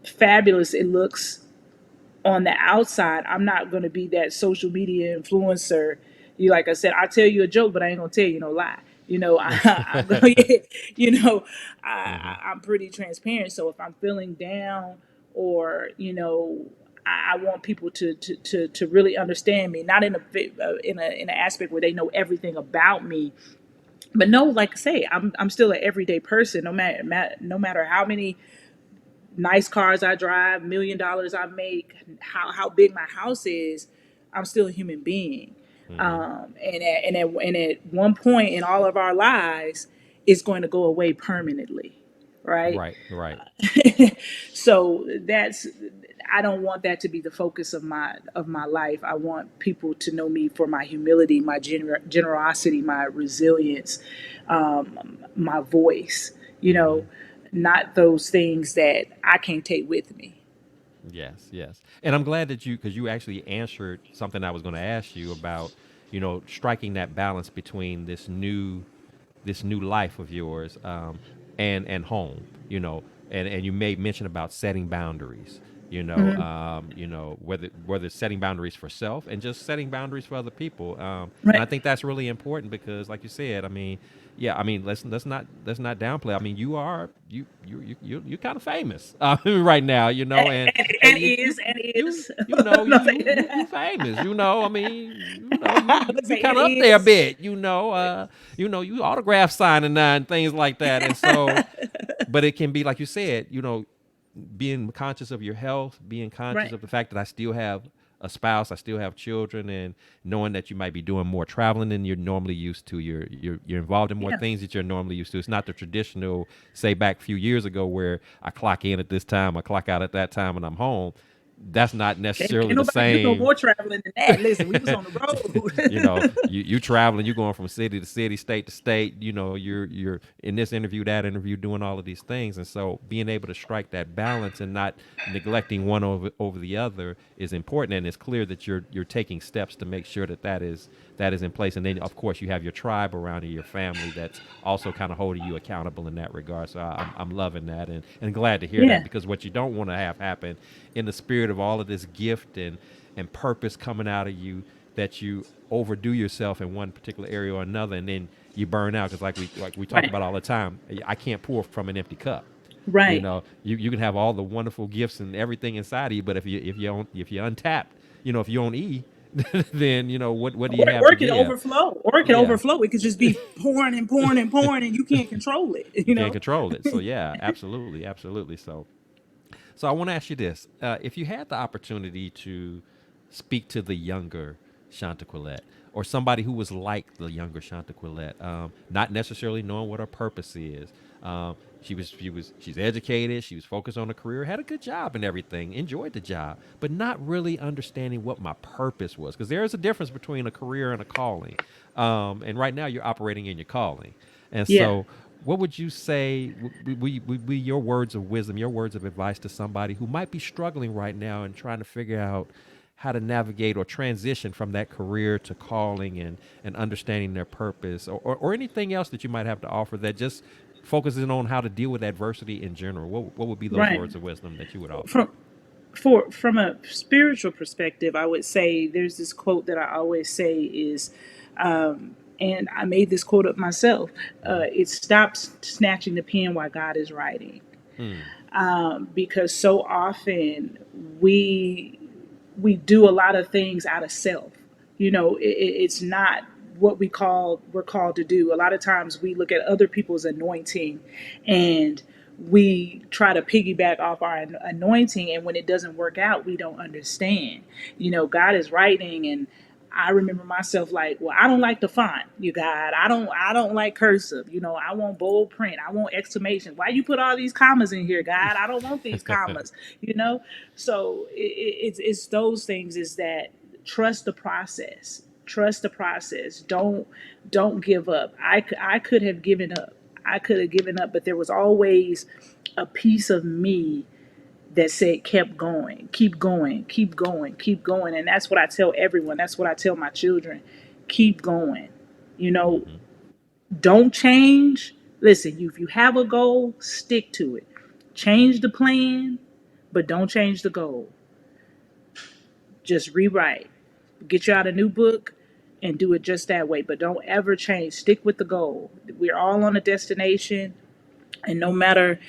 fabulous it looks on the outside. I'm not going to be that social media influencer. Like I said, I tell you a joke, but I ain't gonna tell you no lie. I'm going. You know,
Hmm.
I'm pretty transparent. So if I'm feeling down, or I want people to really understand me, not in an aspect where they know everything about me, but no, like I say, I'm still an everyday person. No matter how many nice cars I drive, $1 million I make, how big my house is, I'm still a human being.
Hmm.
And at one point in all of our lives, it's going to go away permanently, right?
Right. Right.
So I don't want that to be the focus of my life. I want people to know me for my humility, my generosity, my resilience, my voice. You know,
Hmm.
not those things that I can't take with me.
Yes, yes. And I'm glad that because you actually answered something I was going to ask you about, striking that balance between this new life of yours, and home, and you made mention about setting boundaries, whether it's setting boundaries for self and just setting boundaries for other people. And I
Right.
think that's really important because, like you said, I mean, yeah, I mean, let's not downplay. I mean, you're kind of famous right now, and
And
you you
and
you
is.
you know
No,
you famous, I mean,
I
you
say
kind
it
of up there a
is.
bit, you autograph signing now and things like that. And so, but it can be like you said, being conscious of your health, being conscious
Right.
of the fact that I still have a spouse, I still have children, and knowing that you might be doing more traveling than you're normally used to. You're involved in more
Yeah.
things that you're normally used to. It's not the traditional, say, back a few years ago where I clock in at this time, I clock out at that time, and I'm home. That's not
Can't
necessarily the
nobody do no
same.
more traveling than that. Listen, we was on the road.
You traveling, you going from city to city, state to state. You're in this interview, that interview, doing all of these things, and so being able to strike that balance and not neglecting one over the other is important. And it's clear that you're taking steps to make sure that is in place. And then, of course, you have your tribe around you, your family, that's also kind of holding you accountable in that regard. So I'm loving that, and glad to hear that,
Yeah.
because what you don't want to have happen in the spirit of all of this gift and purpose coming out of you, that you overdo yourself in one particular area or another, and then you burn out. Because like we talk
Right.
about all the time, I can't pour from an empty cup.
Right.
You can have all the wonderful gifts and everything inside of you, but if you're untapped, if you're on E, then what do you
Or
have to
it can
give?
overflow. Or it can
Yeah,
overflow. It could just be pouring and pouring and pouring, and you can't control it.
you can't control it. So yeah, absolutely, absolutely. So I want to ask you this: if you had the opportunity to speak to the younger Chantaquillette, or somebody who was like the younger Chantaquillette, not necessarily knowing what her purpose is, she's educated, she was focused on a career, had a good job and everything, enjoyed the job, but not really understanding what my purpose was, because there is a difference between a career and a calling. And right now, you're operating in your calling, and
Yeah.
so what would you say would be your words of wisdom, your words of advice to somebody who might be struggling right now and trying to figure out how to navigate or transition from that career to calling and understanding their purpose, or anything else that you might have to offer that just focuses on how to deal with adversity in general? What would be those
Right.
words of wisdom that you would offer?
From from a spiritual perspective, I would say there's this quote that I always say is, and I made this quote up myself.
Hmm.
It stops snatching the pen while God is writing,
Mm.
because so often we we do a lot of things out of self. It's not what we're called to do. A lot of times we look at other people's anointing, and we try to piggyback off our anointing, and when it doesn't work out, we don't understand. God is writing, and I remember myself like, well, I don't like the font, you God. I don't like cursive. I want bold print. I want exclamation. Why you put all these commas in here, God? I don't want these commas. You know. So it's those things. Is that trust the process. Trust the process. Don't give up. I could have given up. I could have given up, but there was always a piece of me that said kept going, keep going, keep going, keep going. And that's what I tell everyone. That's what I tell my children. Keep going. You know,
Hmm.
don't change. Listen, if you have a goal, stick to it. Change the plan, but don't change the goal. Just rewrite. Get you out a new book and do it just that way. But don't ever change. Stick with the goal. We're all on a destination. And no matter,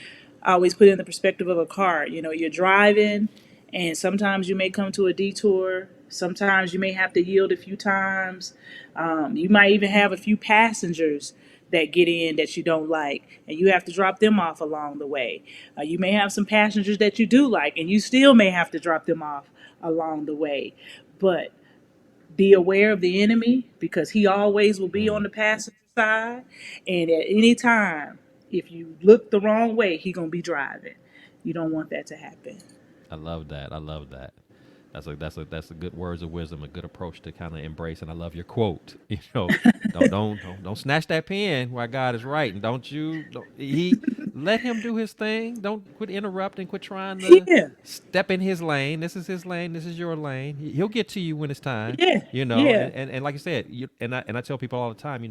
I always put it in the perspective of a car. You're driving, and sometimes you may come to a detour. Sometimes you may have to yield a few times. You might even have a few passengers that get in that you don't like, and you have to drop them off along the way. You may have some passengers that you do like, and you still may have to drop them off along the way. But be aware of the enemy, because he always will be on
Mm.
the passenger side, and at any time, if you look the wrong way, he gonna be driving. You don't want that to happen.
I love that. I love that. That's a good words of wisdom, a good approach to kind of embrace. And I love your quote. Don't snatch that pen while God is writing. Don't he let him do his thing. Don't quit interrupting. Quit trying to
Yeah,
step in his lane. This is his lane. This is your lane. He'll get to you when it's time.
yeah, yeah.
And like you said, and I tell people all the time,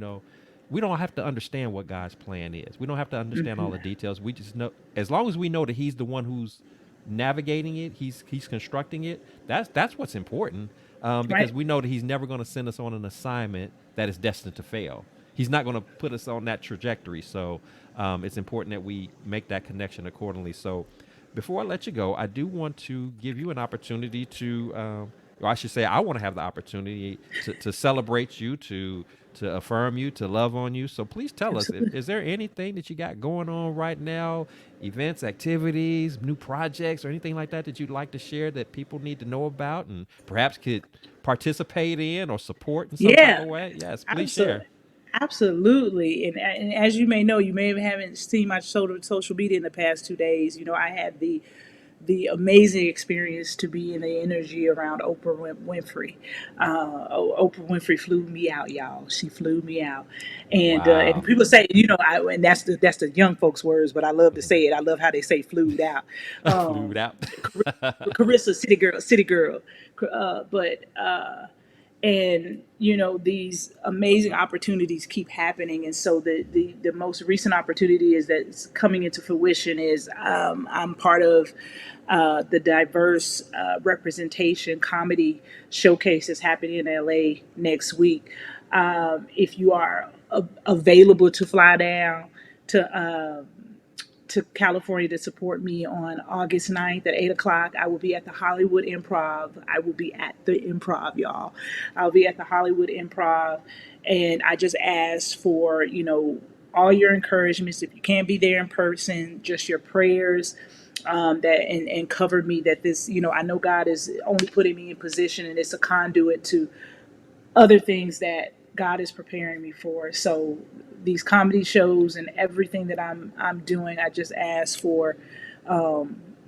we don't have to understand what God's plan is. We don't have to understand all the details. We just know, as long as we know that He's the one who's navigating it, He's constructing it. That's what's important, because
Right.
we know that He's never going to send us on an assignment that is destined to fail. He's not going to put us on that trajectory. So it's important that we make that connection accordingly. So before I let you go, I do want to give you an opportunity to, or I should say, I want to have the opportunity to celebrate you, to affirm you, to love on you. So please tell us,
Absolutely.
is there anything that you got going on right now, events, activities, new projects, or anything like that that you'd like to share that people need to know about and perhaps could participate in or support in some type
Yeah.
of way? Yes, please share.
Absolutely. Absolutely. And as you may know, you may haven't seen my social media in the past 2 days. I had the amazing experience to be in the energy around Oprah Winfrey. Oprah Winfrey flew me out, y'all. She flew me out, and
Wow.
people say, and that's the young folks' words, but I love to say it. I love how they say "flued out."
Flew it
Um,
out.
Carissa, city girl, but. And these amazing opportunities keep happening, and so the most recent opportunity is that's coming into fruition is, I'm part of the diverse representation comedy showcase that's happening in LA next week. If you are available to fly down to to California to support me on August 9th at 8 o'clock. I will be at the Hollywood Improv. I will be at the Improv, y'all. I'll be at the Hollywood Improv. And I just ask for, all your encouragements. If you can't be there in person, just your prayers, that and cover me, that this, I know God is only putting me in position, and it's a conduit to other things that God is preparing me for. So these comedy shows and everything that I'm doing, I just ask for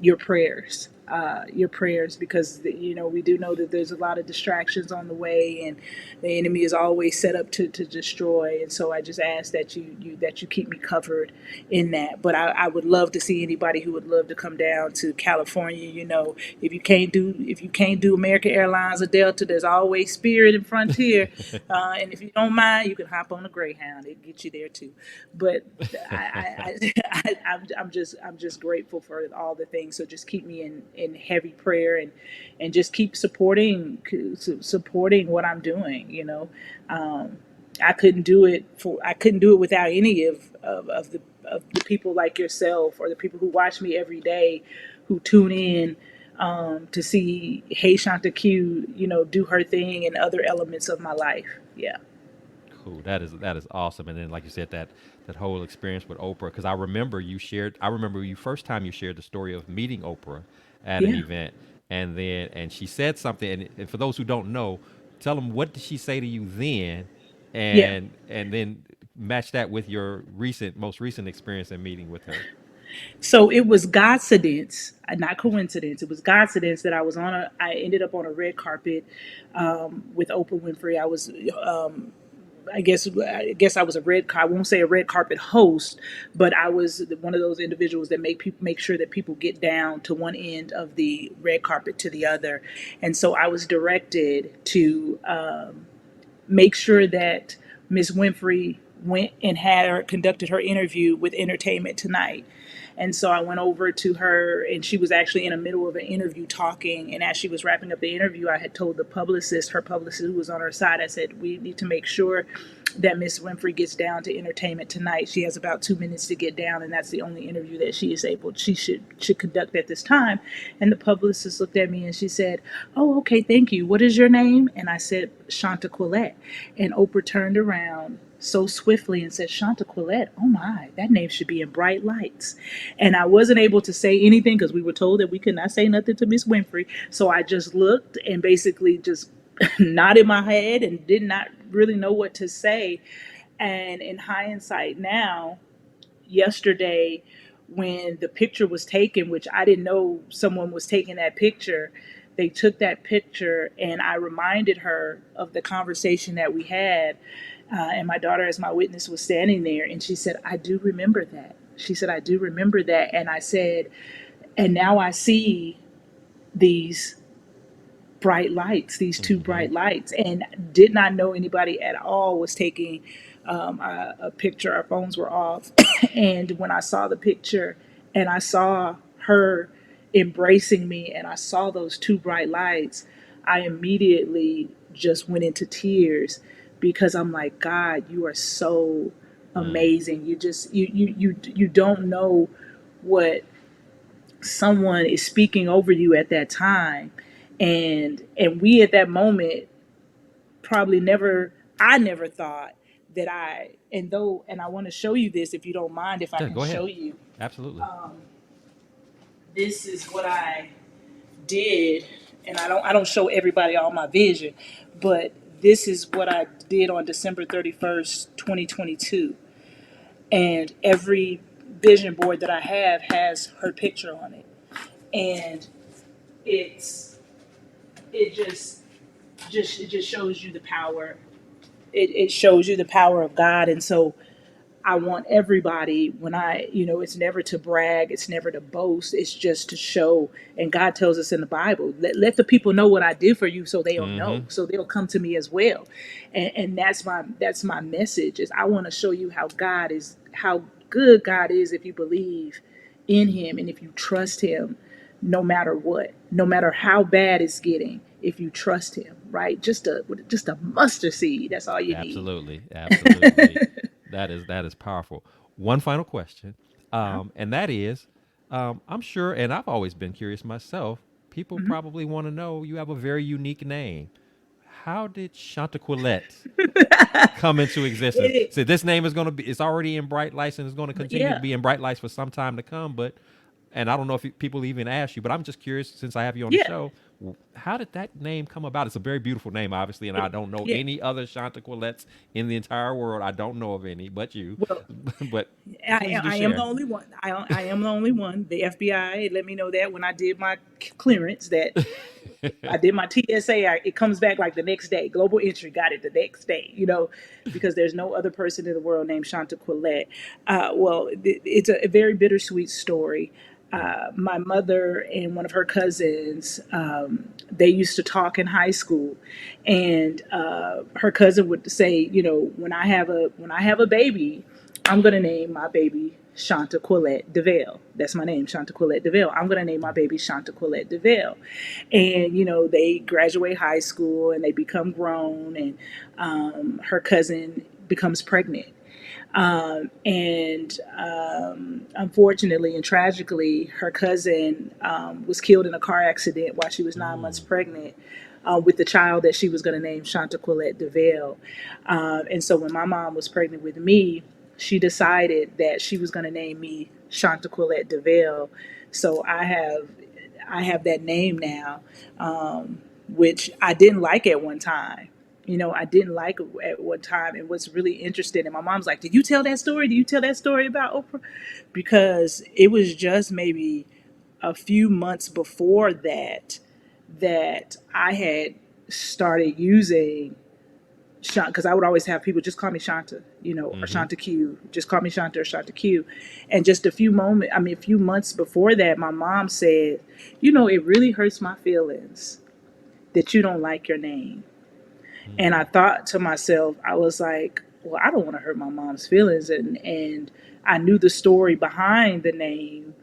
your prayers, because we do know that there's a lot of distractions on the way, and the enemy is always set up to destroy. And so I just ask that you keep me covered in that. But I would love to see anybody who would love to come down to California. If you can't do American Airlines or Delta, there's always Spirit and Frontier. And if you don't mind, you can hop on a Greyhound. It gets you there too. But I'm just grateful for all the things. So just keep me in heavy prayer, and just keep supporting what I'm doing. I couldn't do it without any of the people like yourself, or the people who watch me every day, who tune in to see Hey Shanta Q, do her thing in other elements of my life. Yeah.
Cool. That is awesome. And then, like you said, that whole experience with Oprah, because I remember you shared. I remember you first time you shared the story of meeting Oprah at an
Yeah.
event, and she said something. And for those who don't know, tell them, what did she say to you then,
Yeah.
and then match that with your most recent experience in meeting with her.
So it was Godsidence, not coincidence. It was Godsidence that I ended up on a red carpet with Oprah Winfrey. I guess I was I won't say a red carpet host, but I was one of those individuals that make sure that people get down to one end of the red carpet to the other. And so I was directed to make sure that Miss Winfrey went and conducted her interview with Entertainment Tonight. And so I went over to her, and she was actually in the middle of an interview talking. And as she was wrapping up the interview, I had told her publicist who was on her side, I said, we need to make sure that Miss Winfrey gets down to Entertainment Tonight. She has about 2 minutes to get down, and that's the only interview that she should conduct at this time. And the publicist looked at me and she said, "Oh, okay, thank you. What is your name?" And I said, "Shanta Quillette." And Oprah turned around so swiftly and said, "Shanta Quillette, oh my, that name should be in bright lights." And I wasn't able to say anything because we were told that we could not say nothing to Miss Winfrey. So I just looked and basically just nodded my head and did not really know what to say. And in hindsight now, yesterday, when the picture was taken, which I didn't know someone was taking that picture, they took that picture, and I reminded her of the conversation that we had. And my daughter, as my witness, was standing there, and she said, "I do remember that." She said, "I do remember that." And I said, "And now I see these bright lights, these two
Hmm.
bright lights," and did not know anybody at all was taking a picture. Our phones were off. And when I saw the picture and I saw her embracing me and I saw those two bright lights, I immediately just went into tears, because I'm like, God, you are so amazing. You don't know what someone is speaking over you at that time. And we at that moment probably never I never thought that I want to show you this, if you don't mind, if I
Yeah,
can
go ahead.
show you.
Absolutely.
This is what I did, and I don't show everybody all my vision, but this is what I did on December 31st, 2022. And every vision board that I have has her picture on it. And it's it just shows you the power. It shows you the power of God. And so I want everybody, it's never to brag, it's never to boast, it's just to show. And God tells us in the Bible, let the people know what I did for you, so they'll know,
Hmm.
so they'll come to me as well. And that's my message, is I want to show you how good God is, if you believe in him and if you trust him, no matter what, no matter how bad it's getting, if you trust him, right? Just a mustard seed, that's all you need.
Absolutely. Absolutely. That is powerful. One final question.
Uh-huh.
And that is, I'm sure, and I've always been curious myself. People
Mhm.
probably want to know you have a very unique name. How did Chantaquillette come into existence?
It,
So this name is going to be, it's already in Bright Lights and it's going to continue to
yeah,
be in Bright Lights for some time to come. But, and I don't know if people even ask you, but I'm just curious since I have you on the
yeah,
show, how did that name come about? It's a very beautiful name, obviously, and I don't know
yeah.
any other Chantaquillettes in the entire world. I don't know of any but you.
Well,
But please do
I am the
share.
only one. I am the only one. The FBI let me know that when I did my clearance that I did my TSA. It comes back like the next day. Global entry got it the next day. Because there's no other person in the world named Shanta Quillette. Well, it's a very bittersweet story. My mother and one of her cousins, they used to talk in high school, and her cousin would say, when I have a baby, I'm gonna name my baby Shanta Quillette DeVale. That's my name, Shanta Quillette DeVale. I'm gonna name my baby Shanta Quillette DeVale. And they graduate high school and they become grown, and her cousin becomes pregnant. And unfortunately and tragically, her cousin was killed in a car accident while she was 9 months
Mm,
pregnant with the child that she was going to name Shanta Quillette DeVale. And so when my mom was pregnant with me, she decided that she was going to name me Shanta Quillette DeVale. So I have that name now, which I didn't like at one time. I didn't like it at one time, and was really interested. And my mom's like, "Did you tell that story? Did you tell that story about Oprah?" Because it was just maybe a few months before that I had started using Shanta, because I would always have people just call me Shanta, or
mm-hmm.
Shanta Q. Just call me Shanta or Shanta Q. And just a few months before that, my mom said, it really hurts my feelings that you don't like your name. And I
Mm,
thought to myself, I was like, well, I don't want to hurt my mom's feelings. And I knew the story behind the name,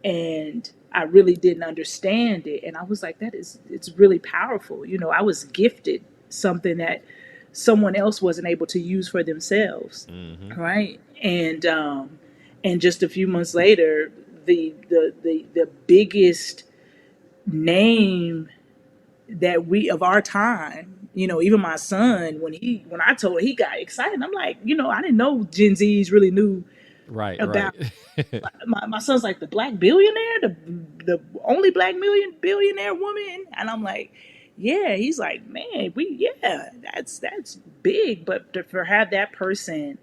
and I really didn't understand it. And I was like, it's really powerful. I was gifted something that someone else wasn't able to use for themselves.
mm-hmm.
Right. And just a few months later, the biggest name that we of our time, even my son, when I told he got excited. I'm like, I didn't know Gen Z's really knew
Right, right.
about my son's like the black billionaire, the only black billionaire woman. And I'm like, yeah. He's like, man, yeah, that's big. But for have that person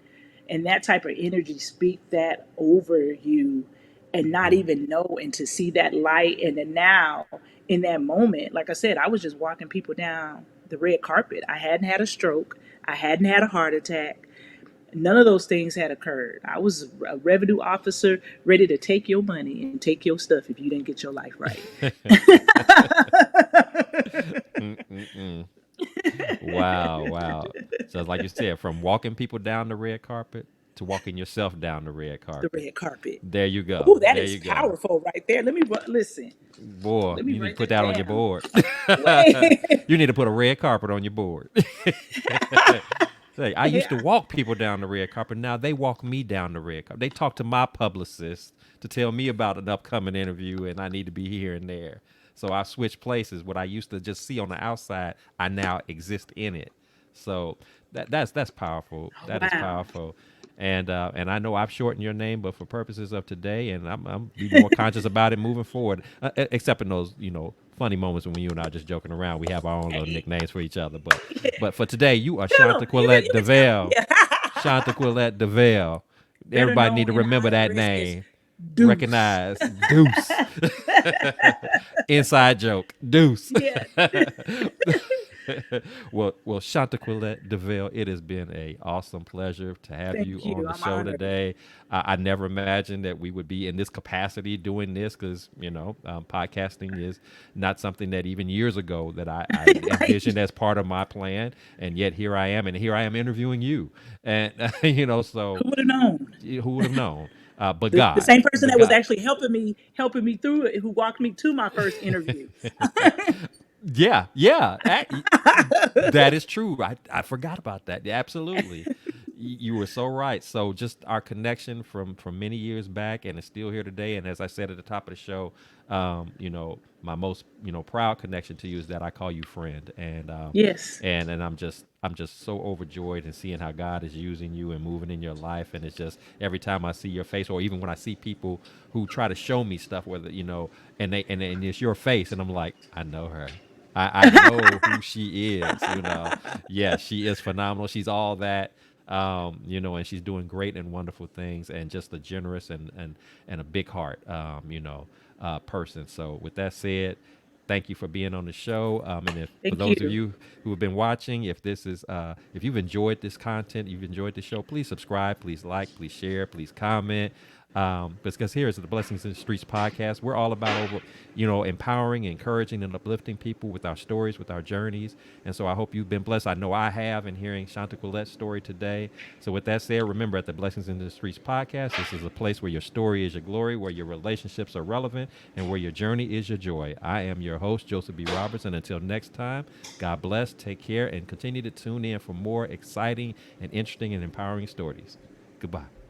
and that type of energy speak that over you and not
Mm,
even know, and to see that light. And then now in that moment, like I said, I was just walking people down the red carpet. I hadn't had a stroke, I hadn't had a heart attack. None of those things had occurred. I was a revenue officer ready to take your money and take your stuff if you didn't get your life right.
mm, mm, mm. Wow, wow. So it's like you said, from walking people down the red carpet to walking yourself down the red
The
carpet.
red carpet.
There you go.
Oh, that
There
is
you go.
powerful right there. Listen.
Boy,
Let me
you need to
write
put
that
that on your
down.
board.
Wait.
You need to put a red carpet on your board. Say, I used to
Yeah.
walk people down the red carpet. Now they walk me down the red carpet. They talk to my publicist to tell me about an upcoming interview, and I need to be here and there. So I switch places. What I used to just see on the outside, I now exist in it. So that's powerful. That is
Wow.
powerful. And I know I've shortened your name, but for purposes of today, and I'm be more conscious about it moving forward. Except in those funny moments when you and I are just joking around, we have our own little
Hey,
nicknames for each other. But for today, you are
tell
Shanta
them. You can
Quillette
you can tell them.
DeVale. Shanta
Yeah.
Quillette DeVale.
Better
Everybody need
known
to
in
remember
high
that
risk as
name.
Deuce.
Recognize Deuce. Inside joke. Deuce.
Yeah.
Well, Chantaquillette DeVille, it has been a awesome pleasure to have you
Thank
on
you.
the
I'm
show
honored.
today. I never imagined that we would be in this capacity doing this because podcasting is not something that even years ago that I envisioned
Right.
as part of my plan, and yet here I am, and here I am interviewing you, and so
Who would have known?
who would have known? But
The
God,
same person
but
that was
God.
actually helping me through it, who walked me to my first interview.
Yeah, yeah. That is true. I forgot about that. Yeah, absolutely. You were so right. So just our connection from many years back, and it's still here today. And as I said at the top of the show, my most proud connection to you is that I call you friend,
Yes.
and I'm just so overjoyed in seeing how God is using you and moving in your life. And it's just every time I see your face, or even when I see people who try to show me stuff, whether and it's your face, and I'm like, I know her. I know who she is. Yeah, she is phenomenal. She's all that. And she's doing great and wonderful things, and just a generous and a big heart, person. So, with that said, thank you for being on the show. And if for
Thank
those of
you.
you who have been watching, if you've enjoyed this content, you've enjoyed the show, please subscribe, please like, please share, please comment. Because here is the Blessings in the Streets podcast. We're all about empowering, encouraging, and uplifting people with our stories, with our journeys. And so I hope you've been blessed. I know I have in hearing Shanta Colette's story today. So with that said, remember at the Blessings in the Streets podcast, this is a place where your story is your glory, where your relationships are relevant, and where your journey is your joy. I am your host, Joseph B. Roberts. And until next time, God bless, take care, and continue to tune in for more exciting and interesting and empowering stories. Goodbye.